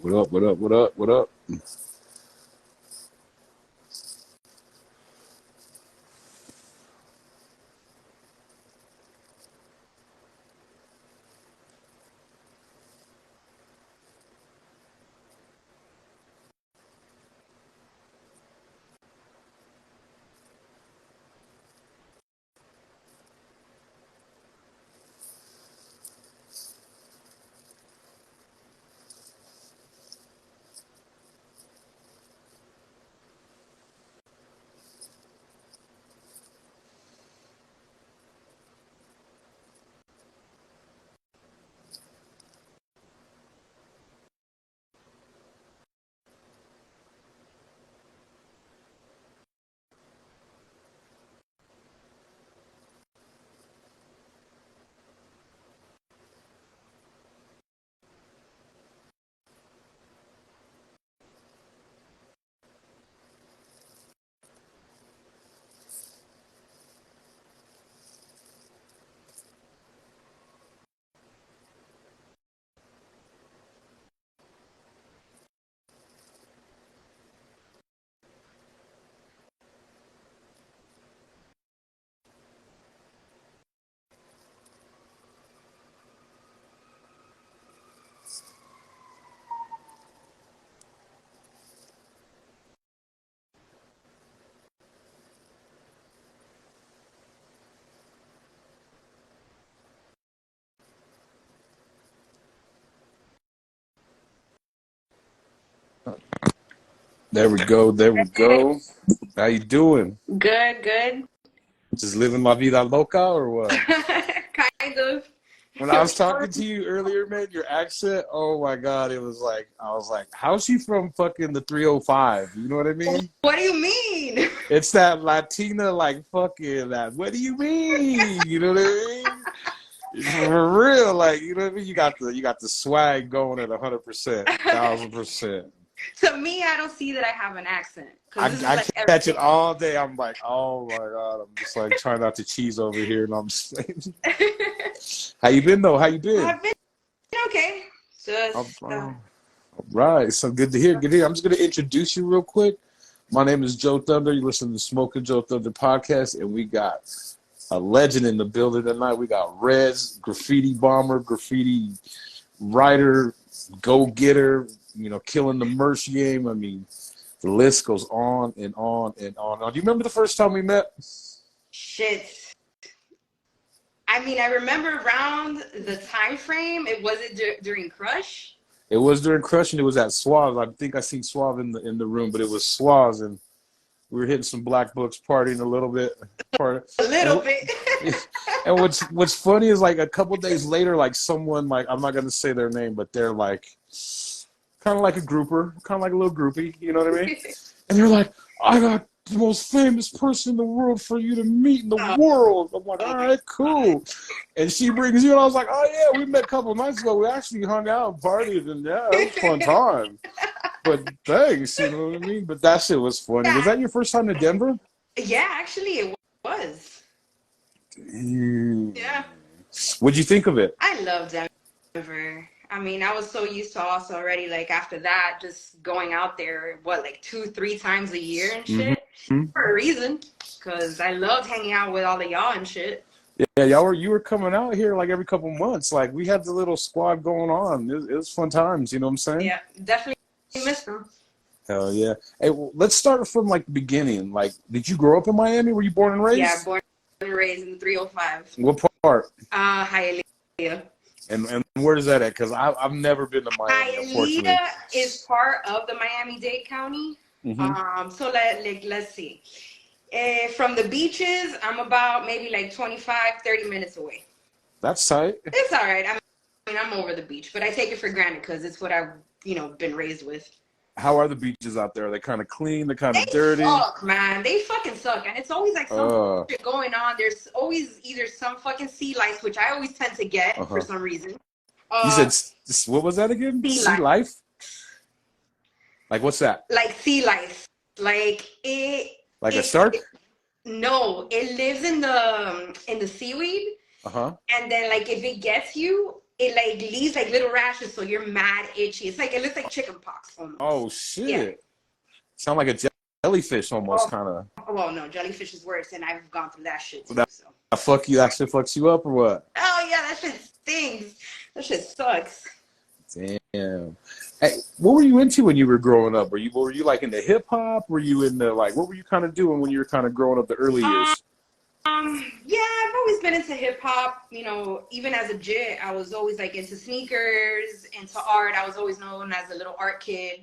What up? What up? What up? What up? There we go. There we go. How you doing? Good, good. Just living la vida loca or what? Kind of. When I was talking to you earlier, man, your accent, oh my God, it was like, I was like, how's she from fucking the 305? You know what I mean? What do you mean? It's that Latina, like, fucking that, what do you mean? You know what I mean? For real, like, you know what I mean? You got the swag going at 100%, 1000%. To me, I don't see that I have an accent. I, Because this is I like catch it everything. all day. I'm like, oh my God. I'm just like trying not to cheese over here. And I'm just like, how you been though? How you been? I've been okay. All Just, right. So good to hear. Good to hear. I'm just going to introduce you real quick. My name is JoeThunder. You listen to Smoking Joe Thunder podcast. And we got a legend in the building tonight. We got Rez, graffiti bomber, graffiti writer, go-getter, killing the merch game. I mean, the list goes on and on and on. Do you remember the first time we met? shit. I mean, I remember around the time frame. It wasn't during Crush. It was during Crush, and it was at Suave. I think I seen Suave in the room, but it was Suave, and we were hitting some black books, partying a little bit. A little And, bit. and what's funny is like a couple days later, like someone like I'm not gonna say their name, but they're like kind of like a grouper, kind of like a little groupie, you know what I mean? And they're like, I got the most famous person in the world for you to meet in the Oh, world. I'm like, oh all my right, God. cool. And she brings you, and I was like, oh yeah, we met a couple of nights ago. We actually hung out and partied, and yeah, it was a fun time. But thanks, you know what I mean? But that shit was funny. Was Yeah, that your first time to Denver? yeah, actually, it was. Mm. Yeah. What'd you think of it? I love Denver. I mean, I was so used to also already, like, after that, just going out there, what, like 2, 3 times a year and shit, Hmm. for a reason. Because I loved hanging out with all of y'all and shit. Yeah, you were coming out here like every couple months. Like we had the little squad going on. It was fun times. You know what I'm saying? Yeah, definitely missed them. Hell yeah. Hey, well, let's start from like the beginning. Like, did you grow up in Miami? Were you born and Yeah, raised? born and raised in the 305. What part? Hialeah. And where is that at? Because I've never been to Miami, unfortunately. Hialeah is part of the Miami-Dade County. Hmm. So let's see. From the beaches, I'm about maybe like 25, 30 minutes away. That's tight. It's all right. I mean, I'm over the beach, but I take it for granted because it's what I've, been raised with. How are the beaches out there? Are they kind of clean? They're kind They of dirty? suck, man. They fucking suck. And it's always like some Uh, shit going on. There's always either some fucking sea lice, which I always tend to get for uh-huh. some reason. You said, Uh, what was that again? Sea Sea lice. life? Like, what's that? Like sea lice. Like Like a it, shark? no, it lives in the seaweed. Uh-huh. And then like if it gets you, it like leaves like little rashes, so you're mad itchy. It's like it looks like chicken pox Oh almost. Yeah. shit! Sound like a jellyfish almost, Oh, kind of. well, no, jellyfish is worse, and I've gone through that shit too. That, So. that fuck you. That shit fucks you up or what? Oh yeah, that shit stings. That shit sucks. Damn. Hey, what were you into when you were growing up? Were you like into hip hop? Were you into like what were you kind of doing when you were kind of growing up the early Um, years? yeah, I've always been into hip hop. You know, even as a jit, I was always like into sneakers, into art. I was always known as a little art kid.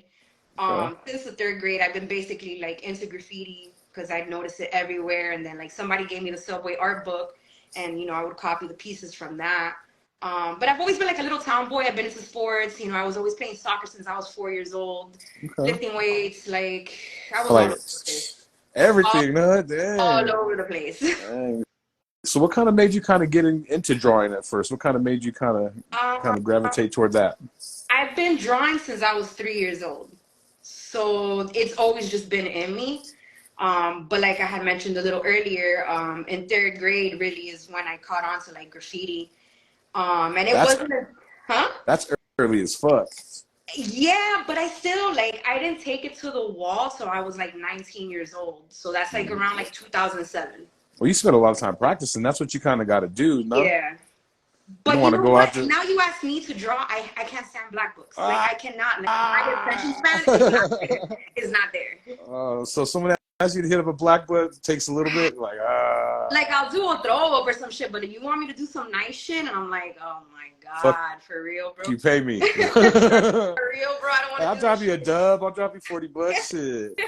Okay. Since the third grade, I've been basically like into graffiti because I'd noticed it everywhere. And then like somebody gave me the Subway art book, and you know I would copy the pieces from that. But I've always been like a little tomboy. I've been into sports. You know, I was always playing soccer since I was 4 years old, Okay. lifting weights. Like I was all Like over the place, all, everything, huh? all Dang. over the place. Dang. So what kind of made you kind of get into drawing at first? What kind of made you kind of Um, gravitate toward that? I've been drawing since I was 3 years old. So it's always just been in me. But like I had mentioned a little earlier, in third grade really is when I caught on to like graffiti. And it That's wasn't huh? that's early as fuck. Yeah, but I still like I didn't take it to the wall till I was like 19 years old. So that's like Mhm. around like 2007. Well, you spent a lot of time practicing. That's what you kind of got to do, no? Yeah. You don't But you want to know go out what? there. Now you ask me to draw, I can't stand black books. Like I Ah, cannot. Like my attention ah. span is not there. Is not there. So someone asks you to hit up a black book, takes a little bit, like Like I'll do a throw up or some shit, but if you want me to do some nice shit, and I'm like, oh my fuck god, for real, bro, you, pay me. for real, bro, I don't want I'll to do this drop you a shit. dub. I'll drop you $40. Shit.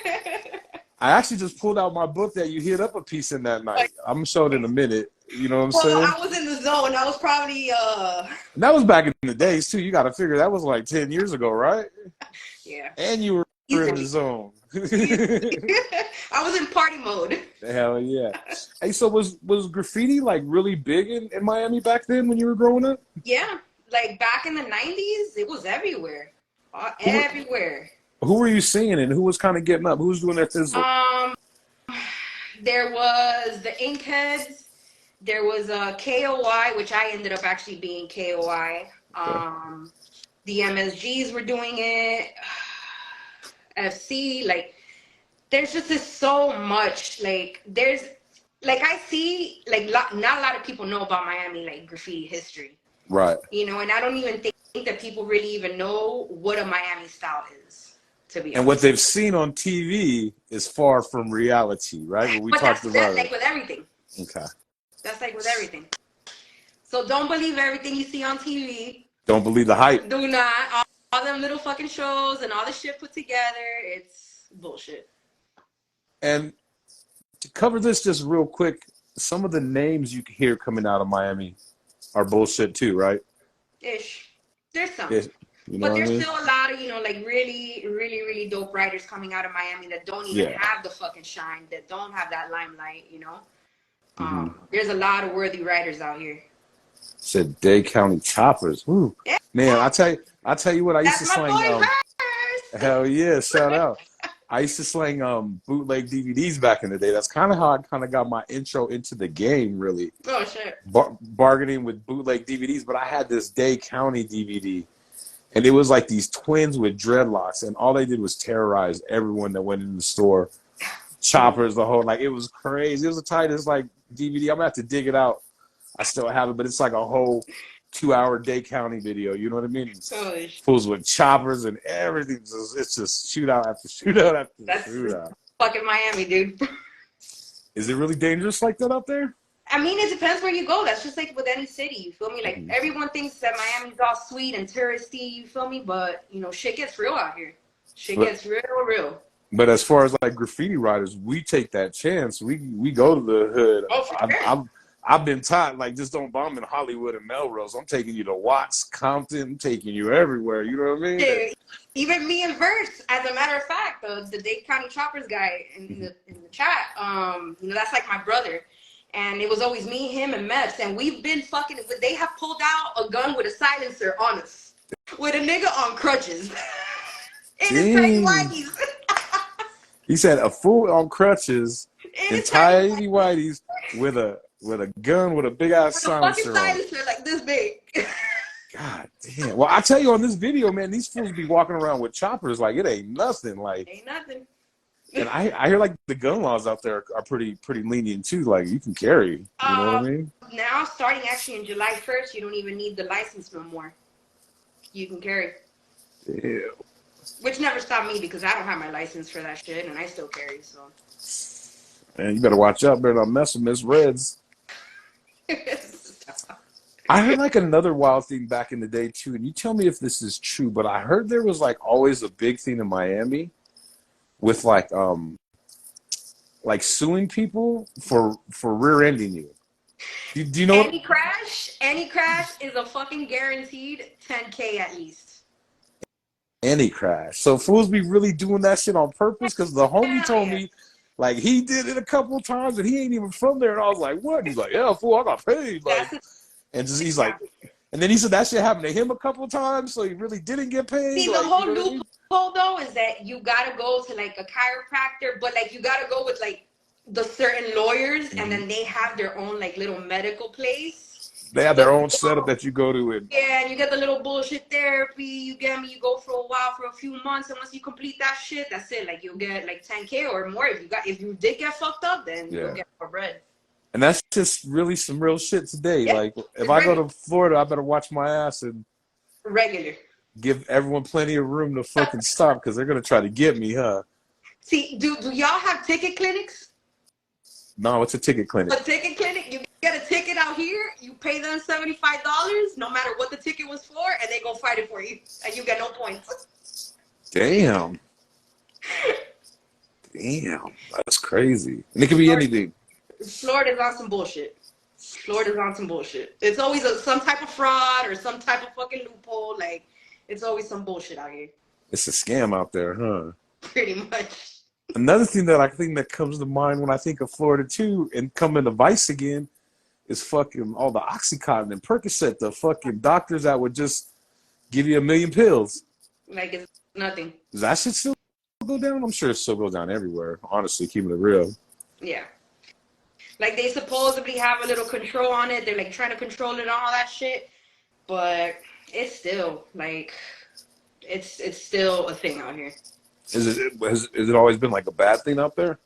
I actually just pulled out my book that you hit up a piece in that night. I'm gonna show it in a minute. You know what I'm Well, saying? I was in the zone. I was probably And that was back in the days too. You got to figure that was like 10 years ago, right? yeah, And you were in the easily. zone. I was in party mode. Hell yeah. Hey, so was graffiti like really big in Miami back then when you were growing up? Yeah, like back in the 90s, it was everywhere, Who were, everywhere. who were you seeing and who was kind of getting up? Who was doing their fizzle? Um, there was the Inkheads. There was a KOI, which I ended up actually being KOI. Okay. The MSGs were doing it. FC, like there's just this so much. Like there's like I see like not a lot of people know about Miami like graffiti history. Right. You know, and I don't even think that people really even know what a Miami style is, to be And what honest. they've seen on TV is far from reality, right? What we But talked that's about like it. with everything. Okay. That's like with everything. So don't believe everything you see on TV. Don't believe the hype. Do not. All them little fucking shows and all the shit put together, it's bullshit. And to cover this just real quick, some of the names you hear coming out of Miami are bullshit too, right? Ish. There's some. Yes. You know But what I there's mean? still a lot of, you know, like really, really, really dope writers coming out of Miami that don't even Yeah. have the fucking shine, that don't have that limelight, you know? Mm-hmm. There's a lot of worthy writers out here. Said Dade County Choppers. Woo. Yeah. Man, I tell you what, I used to That's my slang boy Verse. hell yeah, shout out. I used to slang bootleg DVDs back in the day. That's kind of how I kind of got my intro into the game, really. Oh shit. Bargaining with bootleg DVDs, but I had this Dade County DVD, and it was like these twins with dreadlocks, and all they did was terrorize everyone that went in the store. Choppers, the whole, like, it was crazy. It was the tightest like DVD. I'm gonna have to dig it out. I still have it, but it's like a whole 2-hour Dade County video. You know what I mean? Holy shit. Fools with choppers and everything. It's just shootout after shootout after That's shootout. fucking Miami, dude. Is it really dangerous like that out there? I mean, it depends where you go. That's just like with any city. You feel me? Like everyone thinks that Miami's all sweet and touristy. You feel me? But you know, shit gets real out here. Shit But gets real, real. but as far as like graffiti writers, we take that chance. We go to the hood. Oh, for sure. I've been taught, like, just don't bomb in Hollywood and Melrose. I'm taking you to Watts, Compton. I'm taking you everywhere. You know what I mean? Dude, even me and Verse, as a matter of fact, the Dade County Choppers guy in the chat, you know, that's like my brother. And it was always me, him, and Mets. And we've been fucking, they have pulled out a gun with a silencer on us. With a nigga on crutches. In his tiny whiteys. He said a fool on crutches In in his tiny tidy whities with a gun with a big ass with a fucking silencer on it. silencer like this big. God damn. Well, I tell you on this video, man, these fools be walking around with choppers like it ain't nothing. Like, Ain't nothing. and I hear like the gun laws out there are pretty lenient too. Like you can carry. You know what I mean? Now, starting actually in July 1st, you don't even need the license no more. You can carry. Yeah. Which never stopped me because I don't have my license for that shit, and I still carry. So. Man, you better watch out. Better not mess with Miss Reds. I heard like another wild thing back in the day too, and you tell me if this is true, but I heard there was like always a big thing in Miami with like suing people for rear-ending you. Do you know any crash is a fucking guaranteed 10K at least. Any crash. So fools be really doing that shit on purpose? Because the homie told me like he did it a couple of times and he ain't even from there, and I was like, what? He's like, yeah, fool, I got paid. Like, and just he's like, and then he said that shit happened to him a couple of times, so he really didn't get paid. See, like, the whole loophole though is that you gotta go to like a chiropractor, but like you gotta go with like the certain lawyers, and then they have their own like little medical place. They have their own setup that you go to, and yeah, and you get the little bullshit therapy. You get me. You go for a while, for a few months, and once you complete that shit, that's it. Like you'll get like 10K or more. If you did get fucked up, then you'll get more bread. And that's just really some real shit today. Yeah, like if I go to Florida, I better watch my ass and regular. Give everyone plenty of room to fucking stop because they're gonna try to get me, huh? See, do y'all have ticket clinics? No, it's a ticket clinic. A ticket clinic, you get a ticket out here, you pay them $75, no matter what the ticket was for, and they go fight it for you, and you get no points. Damn. Damn, that's crazy. And it could be anything. Florida's on some bullshit. It's always some type of fraud or some type of fucking loophole. Like, it's always some bullshit out here. It's a scam out there, huh? Pretty much. Another thing that I think that comes to mind when I think of Florida too, and coming to Vice again, is fucking all the Oxycontin and Percocet, the fucking doctors that would just give you 1 million pills. Like it's nothing. Does that shit still go down? I'm sure it still goes down everywhere, honestly, keeping it real. Yeah. Like they supposedly have a little control on it. They're like trying to control it and all that shit. But it's still like, it's still a thing out here. Has it always been like a bad thing out there?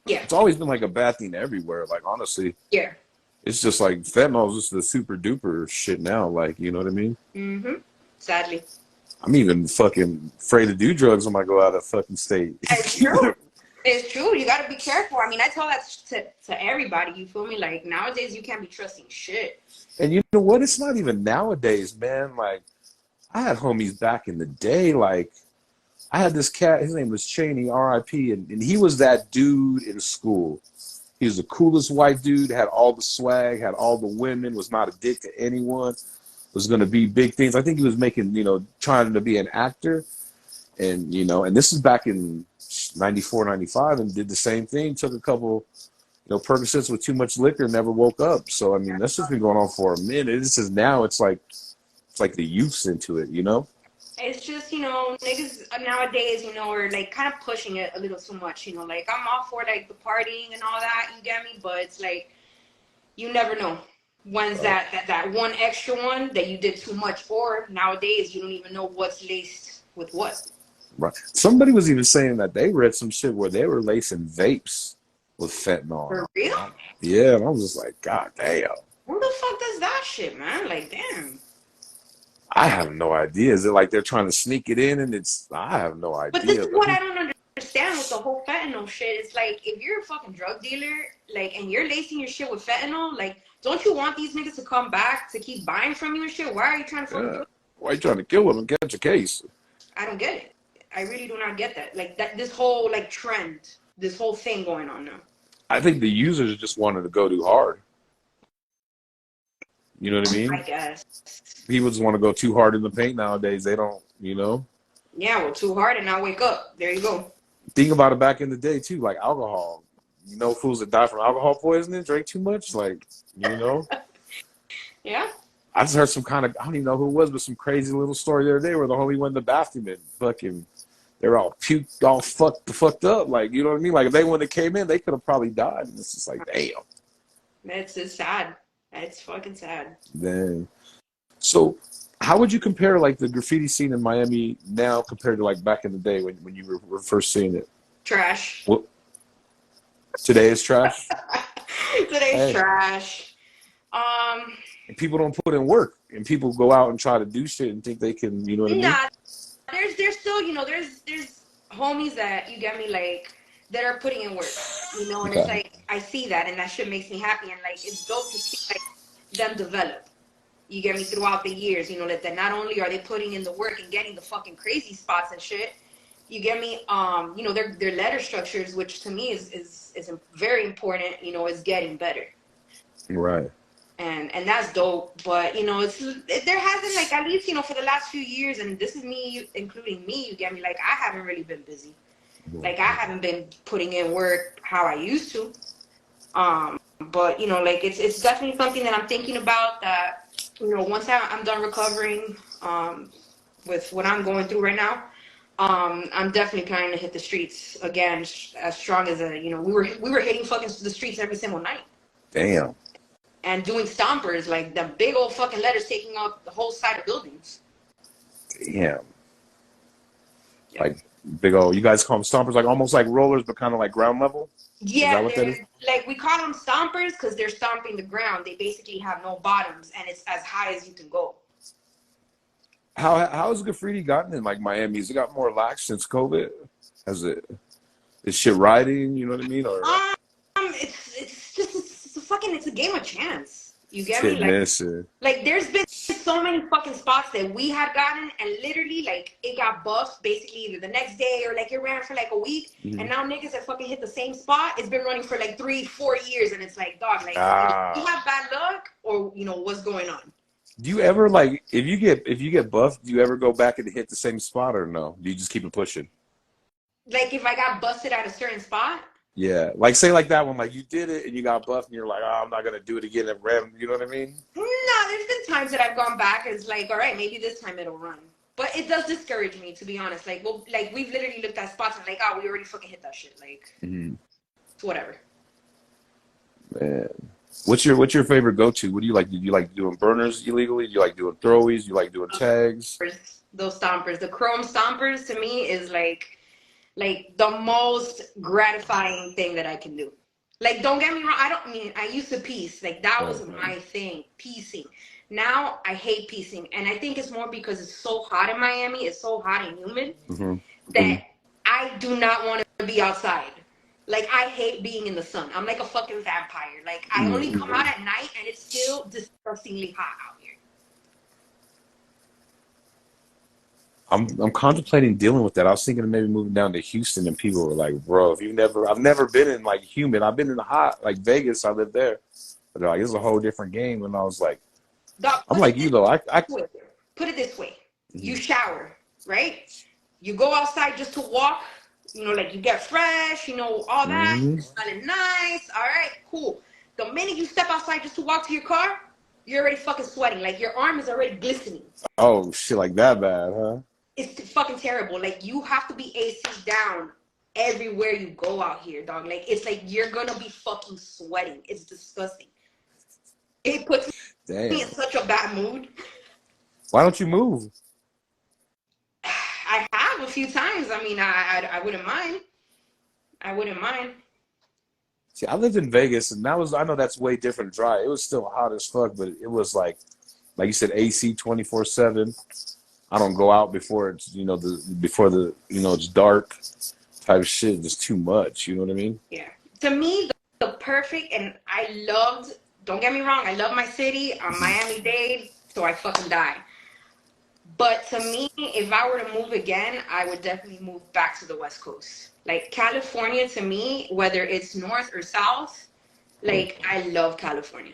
Yeah. It's always been like a bad thing everywhere. Like honestly. Yeah. It's just like fentanyl is just the super duper shit now. Like, you know what I mean? Mm-hmm. Sadly. I'm even fucking afraid to do drugs when I go out of fucking state. It's true. It's true. You got to be careful. I mean, I tell that to everybody. You feel me? Like nowadays, you can't be trusting shit. And you know what? It's not even nowadays, man. Like I had homies back in the day. Like I had this cat. His name was Cheney, R.I.P. And he was that dude in school. He was the coolest white dude. Had all the swag. Had all the women. Was not a dick to anyone. Was going to be big things. I think he was making, trying to be an actor. And, and this is back in 94, 95, and did the same thing. Took a couple, Percocets with too much liquor, never woke up. So, I mean, that's just been going on for a minute. This is now, it's like the youth's into it, It's just, niggas nowadays, are like kind of pushing it a little too much, like I'm all for like the partying and all that, you get me? But it's like, you never know. When's that one extra one that you did too much for? Nowadays, you don't even know what's laced with what. Right. Somebody was even saying that they read some shit where they were lacing vapes with fentanyl. For real? Yeah, and I was just like, God damn. Who the fuck does that shit, man? Like, damn. I have no idea. Is it like they're trying to sneak it in and I have no idea. But this is what I don't understand with the whole fentanyl shit. It's like, if you're a fucking drug dealer, like, and you're lacing your shit with fentanyl, like, don't you want these niggas to come back to keep buying from you and shit? Why are you trying to fucking kill them? Why are you trying to kill them and catch a case? I don't get it. I really do not get that. Like, this whole, like, trend, this whole thing going on now. I think the users just wanted to go too hard. You know what I mean? I guess. People just want to go too hard in the paint nowadays. They don't, Yeah, well, too hard and now wake up. There you go. Think about it back in the day, too, like alcohol. Fools that die from alcohol poisoning, drink too much, like, Yeah. I just heard some kind of, I don't even know who it was, but some crazy little story the other day where the homie went in the bathroom and fucking, they were all puked, all fucked up. Like, you know what I mean? Like, if they wouldn't have came in, they could have probably died. And it's just like, damn. It's sad. It's fucking sad. Dang. So, How would you compare like the graffiti scene in Miami now compared to like back in the day when you were first seeing it? Trash. Well, today is trash. Today's Hey, trash. Um, and people don't put in work, and people go out and try to do shit and think they can. You know what I mean? nah, there's still, there's homies that you get me like that are putting in work, and it's Okay. like I see that and that shit makes me happy and like it's dope to see like them develop. You get me throughout the years, that not only are they putting in the work and getting the fucking crazy spots and shit, you get me, their letter structures, which to me is very important, is getting better. Right. And that's dope. But there hasn't like at least for the last few years, and this is me including me. You get me? Like I haven't really been busy. Like I haven't been putting in work how I used to. But like it's definitely something that I'm thinking about. That once I'm done recovering, with what I'm going through right now, I'm definitely planning to hit the streets again as strong as we were hitting fucking the streets every single night. Damn. And doing stompers, like the big old fucking letters taking up the whole side of buildings. Damn. Yeah, Like big old. You guys call them stompers, like almost like rollers, but kind of like ground level. Is that yeah, what that is? they're like we call them stompers because they're stomping the ground. They basically have no bottoms, and it's as high as you can go. How has graffiti gotten in like Miami? Has it got more lax since COVID? Has it? Is shit riding? You know what I mean? Or It's just it's a game of chance. You it's get hit me? and miss? Like there's been so many fucking spots that we had gotten, and literally like it got buffed basically either the next day or like it ran for like a week, and Mhm. now niggas that fucking hit the same spot. It's been running for like 3-4 years, and it's like dog, like either you Ah. have bad luck or what's going on. Do you ever like if you get buffed? Do you ever go back and hit the same spot or no? Do you just keep it pushing? Like if I got busted at a certain spot. Yeah, like say like that one, like you did it and you got buffed and you're like, oh, I'm not gonna do it again at random. You know what I mean? No, there's been times that I've gone back. It's like, all right, maybe this time it'll run. But it does discourage me, to be honest. Like, well, like we've literally looked at spots and like, oh, we already fucking hit that shit. Like, Hmm. it's whatever. Man, what's your favorite go to? What do you like? Do you like doing burners illegally? Do you like doing throwies? Do you like doing tags? Those stompers, the chrome stompers, to me is like the most gratifying thing that I can do. Like, don't get me wrong. I used to piece. Like, that was my thing, piecing. Now I hate piecing. And I think it's more because it's so hot in Miami. It's so hot and humid Hmm. that I do not want to be outside. Like, I hate being in the sun. I'm like a fucking vampire. Like, I only come out at night and it's still disgustingly hot out here. I'm contemplating dealing with that. I was thinking of maybe moving down to Houston, and people were like, "Bro, if I've never been in like humid. I've been in the hot, like Vegas. I lived there, but they're like, it's a whole different game." And I was like, Dog, I'm like you though. I put it this way. You Mhm. shower, right? You go outside just to walk, like you get fresh, all that, Mhm. you're smelling nice. All right, cool. The minute you step outside just to walk to your car, you're already fucking sweating. Like your arm is already glistening. Oh shit, like that bad, huh? It's fucking terrible. Like you have to be AC down everywhere you go out here, dog. Like it's like you're gonna be fucking sweating. It's disgusting. It puts me in Damn. such a bad mood. Why don't you move? I have a few times. I mean, I wouldn't mind. I wouldn't mind. See, I lived in Vegas, and I know that's way different dry. It was still hot as fuck, but it was like you said, AC 24/7. I don't go out before it's before the it's dark type shit. Just too much. You know what I mean? Yeah. To me, the perfect, and I loved, don't get me wrong, I love my city. I'm Miami-Dade, so I fucking die. But to me, if I were to move again, I would definitely move back to the West Coast. Like California, to me, whether it's north or south, like I love California.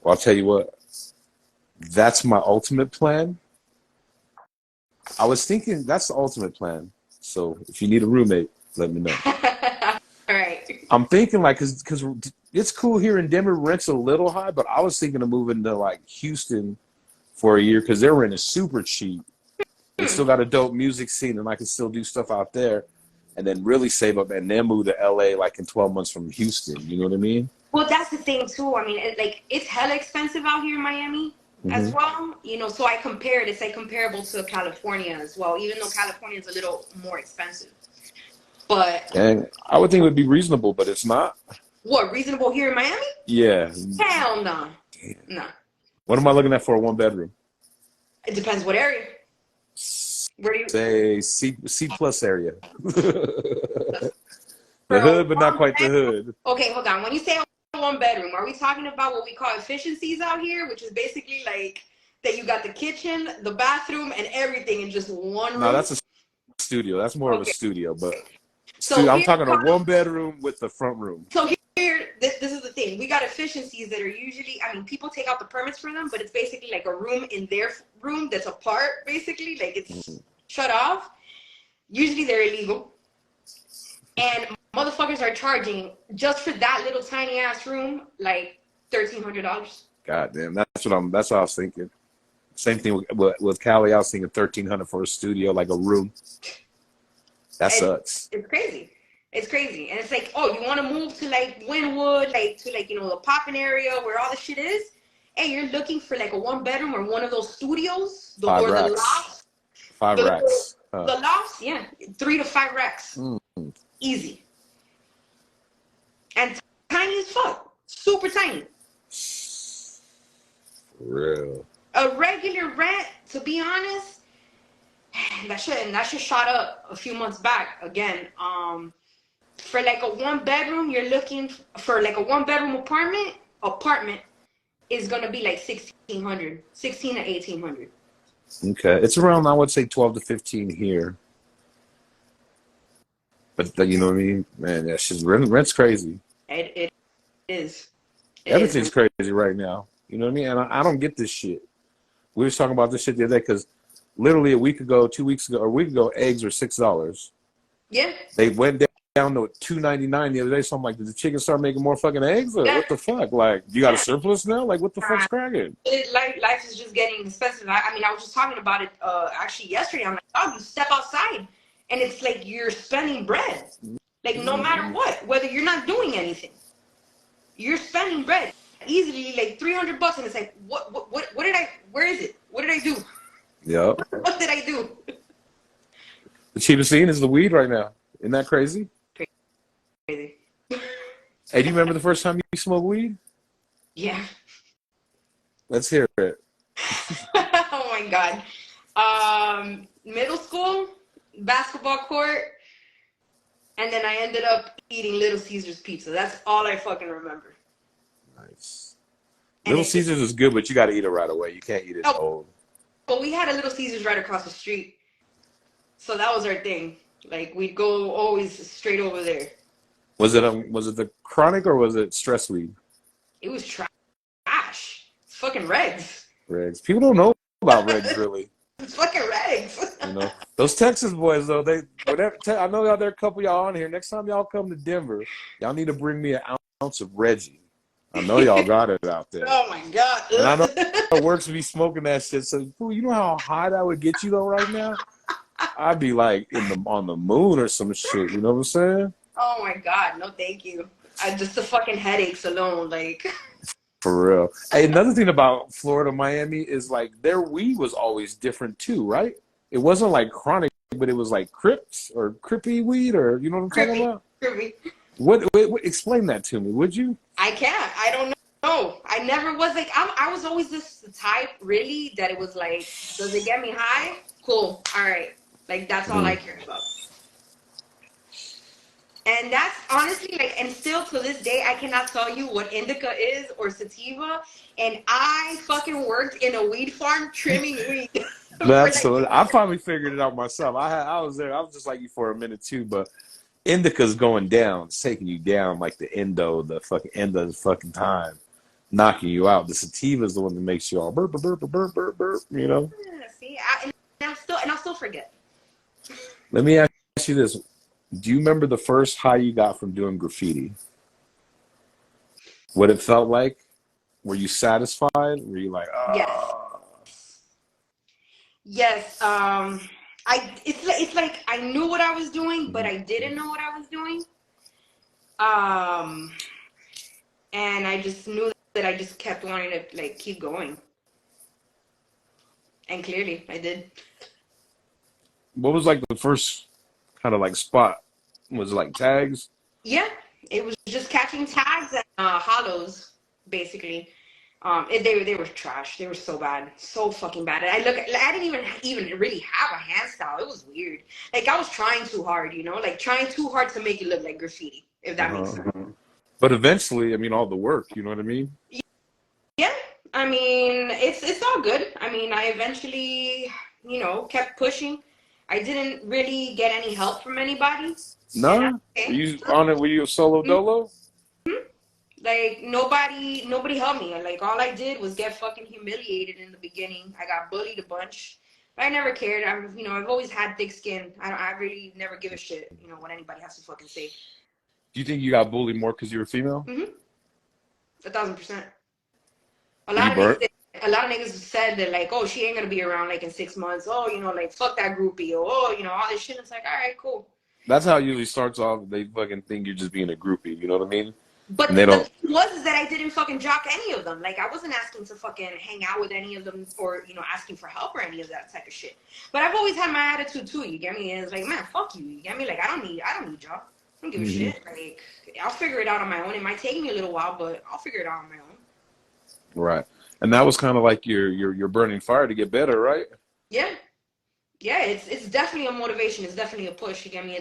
Well, I'll tell you what. That's my ultimate plan. I was thinking that's the ultimate plan. So if you need a roommate, let me know. All right. I'm thinking like because it's cool here in Denver. Rent's a little high, but I was thinking of moving to like Houston for a year because their rent is super cheap. They still got a dope music scene, and I can still do stuff out there, and then really save up and then move to LA like in 12 months from Houston. You know what I mean? Well, that's the thing too. I mean, it's hella expensive out here in Miami, as well. You know, so I compared. It's like comparable to California as well, even though California is a little more expensive. But And I would think it would be reasonable, but it's not. what, reasonable here in Miami? Yeah. Hell no. No. What am I looking at for a 1-bedroom? It depends what area. Where do you Say C plus area. The for a hood, but not quite the hood. Okay, hold on. When you say a 1-bedroom, are we talking about what we call efficiencies out here, which is basically like that you got the kitchen, the bathroom, and everything in just one room? No, that's a studio. That's more of a Okay. studio, but So I'm here, talking a 1-bedroom with the front room. so here, this is the thing. We got efficiencies that are usually, I mean, people take out the permits for them, but it's basically like a room in their room that's apart, basically. Like it's shut off. Usually they're illegal. And motherfuckers are charging just for that little tiny ass room like $1,300. God damn, that's what I was thinking. Same thing with Cali. I was thinking 1,300 for a studio, like a room. That sucks. It's crazy. It's crazy. And it's like, oh, you want to move to like Wynwood, like to like, you know, the popping area where all the shit is? Hey, you're looking for like a 1-bedroom or one of those studios? The lofts? 5 racks. The lofts? Yeah. 3 to 5 racks. Easy. And tiny as fuck. Super tiny. For real. A regular rent, to be honest, that shit shot up a few months back again. For like a 1-bedroom, you're looking for like a 1-bedroom apartment is gonna be like 1,600, 16 to 1,800. Okay, it's around, I would say 12 to 15 here. But you know what I mean, man. That's just rent's crazy. It is. Everything's crazy right now. You know what I mean? And I don't get this shit. We was talking about this shit the other day because literally a week ago, 2 weeks ago, or a week ago, eggs were $6. Yeah. They went down to $2.99 the other day. So I'm like, did the chicken start making more fucking eggs, or what the fuck? Like, you got a surplus now? Like, what the fuck's cracking? Life is just getting expensive. I mean, I was just talking about it actually yesterday. I'm like, oh, you step outside, and it's like you're spending bread. Like, no matter what, whether you're not doing anything, you're spending bread easily, like $300, and it's like, what did I? Where is it? What did I do? Yep. What did I do? The cheapest thing is the weed right now. Isn't that crazy? Crazy. Hey, do you remember the first time you smoked weed? Yeah. Let's hear it. Oh my God. Middle school, basketball court, and then I ended up eating Little Caesars pizza. That's all I fucking remember. Nice. Little Caesars is good, but you got to eat it right away. You can't eat it old. But we had a Little Caesars right across the street, so that was our thing. Like, we'd go always straight over there. Was it the chronic or was it stress weed? It was trash. It's fucking regs. Regs. People don't know about regs really. It's fucking regs. You know, those Texas boys though. I know y'all. There are a couple y'all on here. Next time y'all come to Denver, y'all need to bring me an ounce of Reggie. I know y'all got it out there. Oh my God. And I know it works to be smoking that shit. So, you know how high that would get you though right now? I'd be like on the moon or some shit. You know what I'm saying? Oh my God, no thank you. Just the fucking headaches alone, like. For real. Hey, another thing about Florida, Miami is like their weed was always different too, right? It wasn't like chronic, but it was like Crips or Crippy weed, or you know what I'm talking about? Crippy. What explain that to me, would you? I can't. I don't know. I never was like, I was always this type, really, that it was like, does it get me high? Cool. All right. Like, that's all I care about. And that's honestly, like, and still to this day, I cannot tell you what indica is or sativa. And I fucking worked in a weed farm trimming weed. That's so. I finally figured it out myself. I was there. I was just like you for a minute too, but indica's going down. It's taking you down like the fucking end of the fucking time, knocking you out. The sativa is the one that makes you all burp, burp, burp, burp, burp, burp. You know. Yeah, see, and I'll still forget. Let me ask you this. Do you remember the first high you got from doing graffiti? What it felt like? Were you satisfied? Were you like, oh? Yes. It's like I knew what I was doing, but I didn't know what I was doing. And I just knew that I just kept wanting to like keep going. And clearly, I did. What was like the first kind of like spot? Was it like tags? Yeah, it was just catching tags and hollows, basically. They were trash. They were so bad, so fucking bad. And I didn't even really have a hand style. It was weird. Like I was trying too hard, like trying too hard to make it look like graffiti, if that makes sense. Uh-huh. But eventually, I mean, all the work, you know what I mean? Yeah, I mean, it's all good. I mean, I eventually, kept pushing. I didn't really get any help from anybody, and that's Nah. Were okay. you on it? Were you a solo Mhm. dolo? Like nobody helped me. Like all I did was get fucking humiliated in the beginning. I got bullied a bunch. But I never cared. I've always had thick skin. I really never give a shit, what anybody has to fucking say. Do you think you got bullied more because you were female? 1,000%. A Were you lot of burnt? niggas, a lot of niggas said that like, oh, she ain't gonna be around like in 6 months. Oh, like fuck that groupie. Or oh, all this shit. It's like, all right, cool. That's how it usually starts off. They fucking think you're just being a groupie. You know what I mean? And But they the don't. thing was is that I didn't fucking jock any of them. Like I wasn't asking to fucking hang out with any of them or asking for help or any of that type of shit. But I've always had my attitude too. You get me? And it's like, man, fuck you. You get me? Like I don't need y'all. I don't give a Hmm. shit. Like I'll figure it out on my own. It might take me a little while, but I'll figure it out on my own. Right. And that was kind of like your burning fire to get better, right? Yeah, yeah. It's definitely a motivation. It's definitely a push. You get me?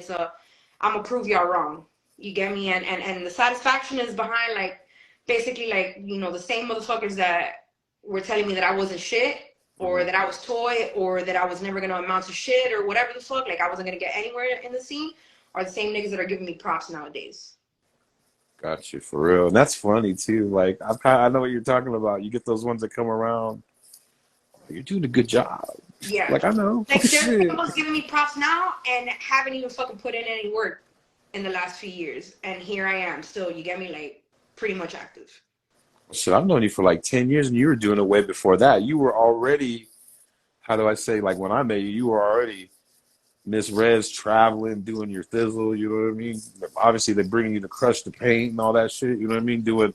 I'm gonna prove y'all wrong. You get me? And the satisfaction is behind like basically like the same motherfuckers that were telling me that I wasn't shit or Uh-huh. that I was toy or that I was never gonna amount to shit or whatever the fuck, like I wasn't gonna get anywhere in the scene, are the same niggas that are giving me props nowadays. Got you for real. And that's funny too. Like I know what you're talking about. You get those ones that come around. You're doing a good job. Yeah, Like I know. like there's Shit. people giving me props now and haven't even fucking put in any work in the last few years, and here I am still. You get me? Like pretty much active. Shit, I've known you for like 10 years and you were doing it way before that. You were already, how do I say, like when I met you, you were already Miss Rez traveling, doing your thizzle, you know what I mean? Obviously, they're bringing you to crush the paint and all that shit, you know what I mean? Doing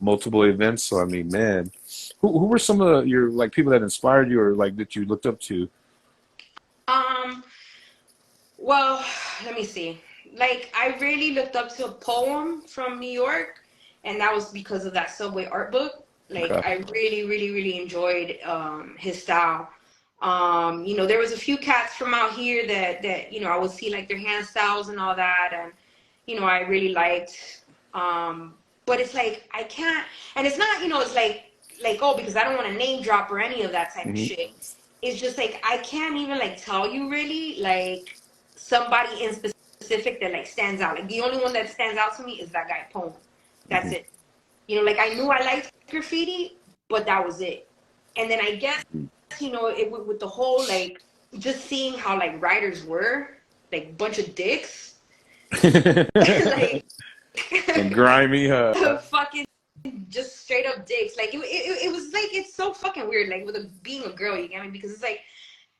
multiple events. So, I mean, man, who were some of your like people that inspired you or like that you looked up to? Um, Well, let me see. Like, I really looked up to a poem from New York, and that was because of that Subway art book. Like, Okay. I really, really, really enjoyed his style. There was a few cats from out here that I would see like their hand styles and all that, and I really liked. But it's like I can't, and it's not, it's like oh, because I don't want to name drop or any of that type of Hmm. shit. It's just like I can't even like tell you really like somebody in specific that like stands out. Like the only one that stands out to me is that guy Poem. That's Hmm. it. Like I knew I liked graffiti, but that was it. And then I guess it with the whole like just seeing how like writers were like bunch of dicks, like And grimy, huh? fucking just straight up dicks. Like it was like it's so fucking weird. Like with being a girl, you get me? Because it's like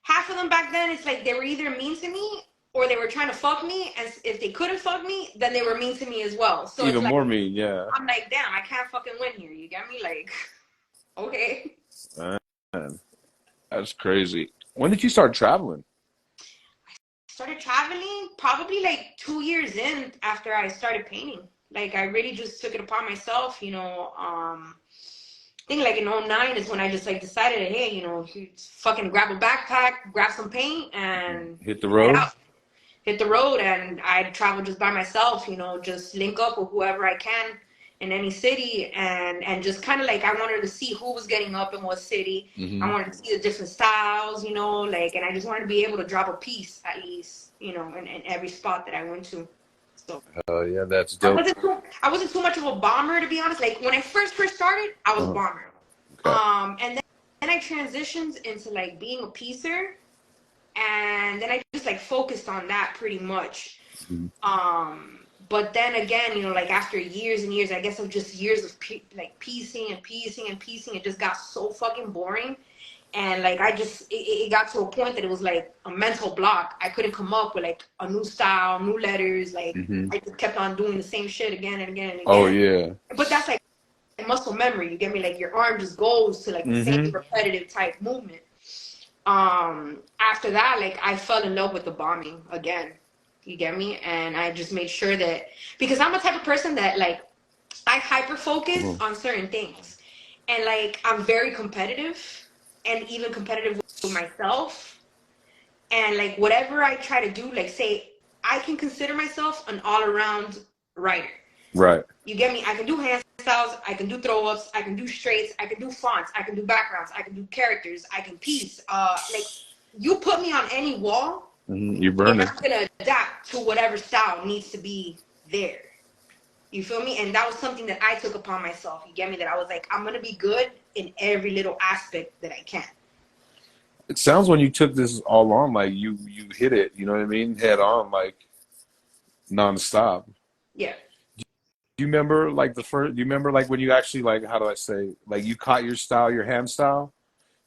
half of them back then, it's like they were either mean to me or they were trying to fuck me, and if they couldn't fuck me, then they were mean to me as well. So it's Even like more mean, yeah. I'm like, damn, I can't fucking win here. You get me? Like, okay. Man, that's crazy. When did you start traveling? Started traveling probably like 2 years in after I started painting. Like I really just took it upon myself, I think like in '09 is when I just like decided, hey, fucking grab a backpack, grab some paint, and Hit the head road? out. Hit the road, and I travel just by myself, just link up with whoever I can in any city, and just kind of like I wanted to see who was getting up in what city. I Hmm. wanted to see the different styles, like, and I just wanted to be able to drop a piece at least, in every spot that I went to. So Oh, yeah, that's I dope. wasn't too, I wasn't too much of a bomber, to be honest. Like when I first started, I was a Uh-huh. bomber. Okay. And then I transitioned into like being a piecer, and then I just like focused on that pretty much. Mhm. But then again, like after years and years, I guess of just years of like piecing and piecing and piecing, it just got so fucking boring. And like it got to a point that it was like a mental block. I couldn't come up with like a new style, new letters. Like Hmm. I just kept on doing the same shit again and again and Oh, again. yeah. But that's like muscle memory. You get me? Like your arm just goes to like the same Hmm. repetitive type movement. After that, like, I fell in love with the bombing again. You get me? And I just made sure that, because I'm a type of person that, like, I hyper focus Mhm. on certain things. And, like, I'm very competitive, and even competitive with myself. And, like, whatever I try to do, like, say, I can consider myself an all around writer. Right. You get me? I can do handstyles, I can do throw ups, I can do straights, I can do fonts, I can do backgrounds, I can do characters, I can piece. Like, you put me on any wall, You and burning. I'm gonna adapt to whatever style needs to be there. You feel me? And that was something that I took upon myself. You get me? That I was like, I'm gonna be good in every little aspect that I can. It sounds when you took this all on, like you hit it. You know what I mean? Head on, like nonstop. Yeah. Do you remember like the first? Do you remember like when you actually like how do I say like you caught your style, your hand style?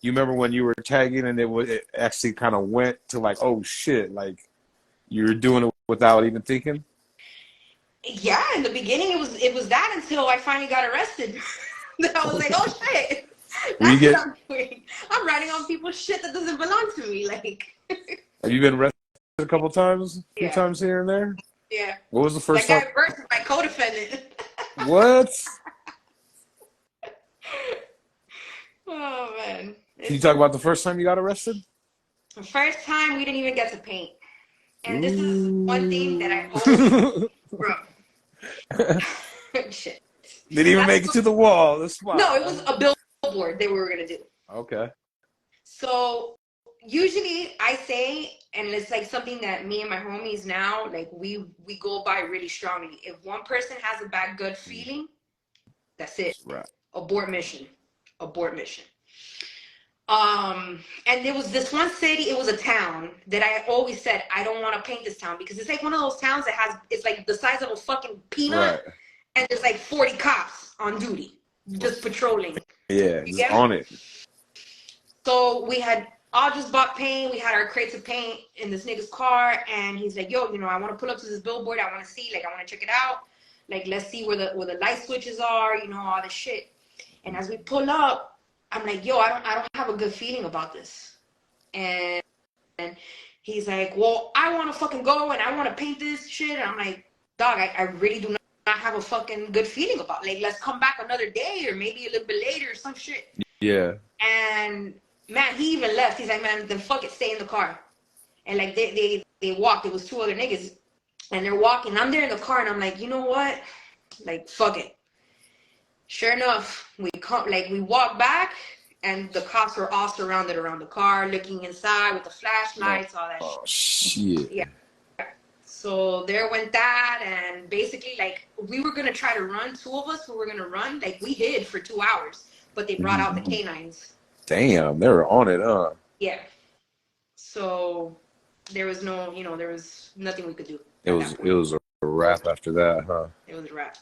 You remember when you were tagging and it actually kind of went to like oh shit, like you were doing it without even thinking. Yeah, in the beginning it was that until I finally got arrested. Then I was like, oh shit. Were you That's what get? I'm doing. I'm writing on people's shit that doesn't belong to me. Like, Have you been arrested a couple times, a few yeah, times here and there? yeah. What was the first That time? guy versus my co-defendant. What? Oh man, Can you it's talk about the first time you got arrested? the first time we didn't even get to paint, and this is one thing that I Ooh. always, bro, shit. Didn't even That's make it to the wall, the no, spot. it was a billboard that we were gonna do. Okay. So usually I say, and it's like something that me and my homies now, like we go by really strongly. If one person has a bad gut feeling, that's it. Right. Abort mission. Abort mission. And there was this one city, it was a town that I always said I don't want to paint this town because it's like one of those towns that has it's like the size of a fucking peanut Right. and there's like 40 cops on duty just patrolling. Yeah, You just get me? on it. So we had all just bought paint. We had our crates of paint in this nigga's car, and he's like, "Yo, I want to pull up to this billboard. I want to see, like, I want to check it out. Like, let's see where the light switches are. All this shit." And as we pull up, I'm like, "Yo, I don't have a good feeling about this." And he's like, "Well, I want to fucking go and I want to paint this shit." And I'm like, "Dog, I really do not have a fucking good feeling about it. Like, let's come back another day or maybe a little bit later or some shit." Yeah. And man, he even left. He's like, "Man, then fuck it, stay in the car." And like they walked. It was two other niggas, and they're walking. I'm there in the car, and I'm like, you know what? Like, fuck it. Sure enough, we walk back, and the cops were all surrounded around the car, looking inside with the Oh, flashlights, all that shit. oh shit. Yeah. So there went that, and basically, like, we were gonna try to run. Two of us who were gonna run, like, we hid for 2 hours, but they brought out the canines. Damn, they were on it, huh? Yeah. So there was there was nothing we could do It at was that it point. was a wrap after that, huh? It was a wrap.